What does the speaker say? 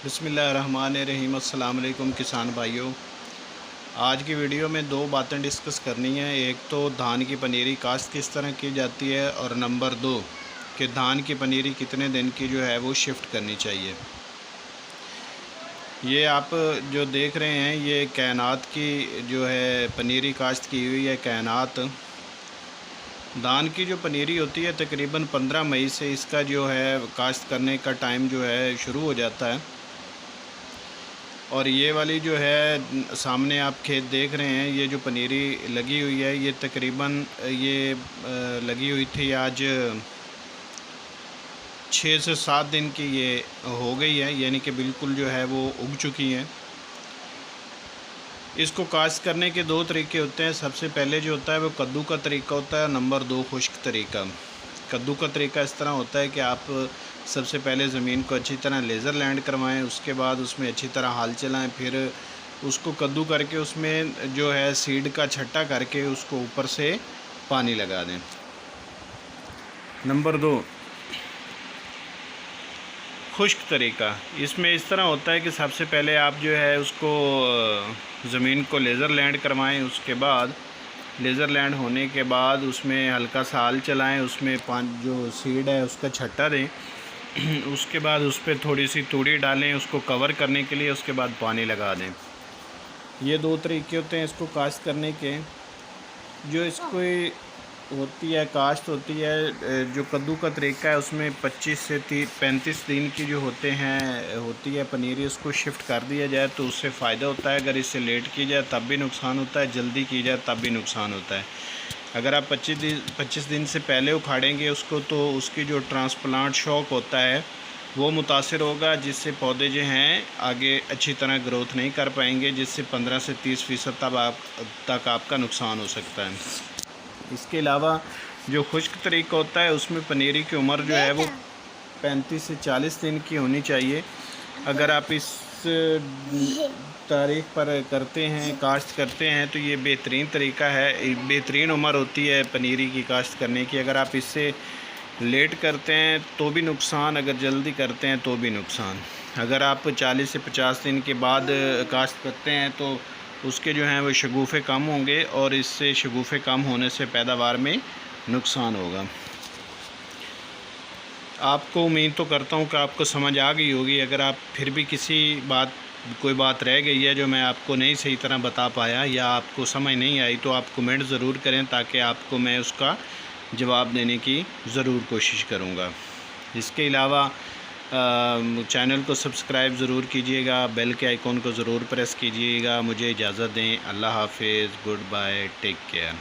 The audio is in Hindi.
बिस्मिल्लाहिर्रहमानिर्रहीम। अस्सलाम वालेकुम किसान भाइयों, आज की वीडियो में दो बातें डिस्कस करनी है। एक तो धान की पनीरी काश्त किस तरह की जाती है, और नंबर दो कि धान की पनीरी कितने दिन की जो है वो शिफ्ट करनी चाहिए। ये आप जो देख रहे हैं ये कैनात की जो है पनीरी काश्त की हुई है। कैनात धान की जो पनीरी होती है तकरीबन 15 मई से इसका जो है काश्त करने का टाइम जो है शुरू हो जाता है। और ये वाली जो है सामने आप खेत देख रहे हैं, ये जो पनीरी लगी हुई है ये तकरीबन ये लगी हुई थी आज 6 से 7 दिन की ये हो गई है, यानी कि बिल्कुल जो है वो उग चुकी हैं। इसको काश्त करने के दो तरीके होते हैं। सबसे पहले जो होता है वो कद्दू का तरीका होता है, नंबर दो खुश्क तरीका। कद्दू का तरीका इस तरह होता है कि आप सबसे पहले ज़मीन को अच्छी तरह लेज़र लैंड करवाएं, उसके बाद उसमें अच्छी तरह हाल चलाएं, फिर उसको कद्दू करके उसमें जो है सीड का छट्टा करके उसको ऊपर से पानी लगा दें। नंबर दो खुश्क तरीका। इसमें इस तरह होता है कि सबसे पहले आप जो है उसको ज़मीन को लेज़र लैंड करवाएं, उसके बाद लेज़र लैंड होने के बाद उसमें हल्का सा हाल चलाएं, उसमें जो सीड है उसका छट्टा दें, उसके बाद उस पर थोड़ी सी तूड़ी डालें उसको कवर करने के लिए, उसके बाद पानी लगा दें। ये दो तरीके होते हैं इसको काश्त करने के। जो इसको होती है काश्त होती है, जो कद्दू का तरीका है उसमें 25 से 35 दिन की जो होती है पनीरी, उसको शिफ्ट कर दिया जाए तो उससे फ़ायदा होता है। अगर इससे लेट की जाए तब भी नुकसान होता है, जल्दी की जाए तब भी नुकसान होता है। अगर आप 25 दिन से पहले उखाड़ेंगे उसको तो उसकी जो ट्रांसप्लांट शौक होता है वो मुतासिर होगा, जिससे पौधे जो हैं आगे अच्छी तरह ग्रोथ नहीं कर पाएंगे, जिससे 15 से 30% तक आपका नुकसान हो सकता है। इसके अलावा जो खुश्क तरीका होता है उसमें पनीरी की उम्र जो है वो 35 से 40 दिन की होनी चाहिए। अगर आप इस तारीख पर करते हैं काश्त करते हैं तो ये बेहतरीन तरीका है, बेहतरीन उम्र होती है पनीरी की काश्त करने की। अगर आप इससे लेट करते हैं तो भी नुकसान, अगर जल्दी करते हैं तो भी नुकसान। अगर आप 40 से 50 दिन के बाद काश्त करते हैं तो उसके जो हैं वो शगुफ़े कम होंगे, और इससे शगुफ़े कम होने से पैदावार में नुकसान होगा। आपको उम्मीद तो करता हूँ कि आपको समझ आ गई होगी। अगर आप फिर भी कोई बात रह गई है जो मैं आपको नहीं सही तरह बता पाया या आपको समझ नहीं आई तो आप कमेंट ज़रूर करें, ताकि आपको मैं उसका जवाब देने की ज़रूर कोशिश करूँगा। इसके अलावा चैनल को सब्सक्राइब ज़रूर कीजिएगा, बेल के आइकॉन को ज़रूर प्रेस कीजिएगा। मुझे इजाज़त दें। अल्लाह हाफ़िज़, गुड बाय, टेक केयर।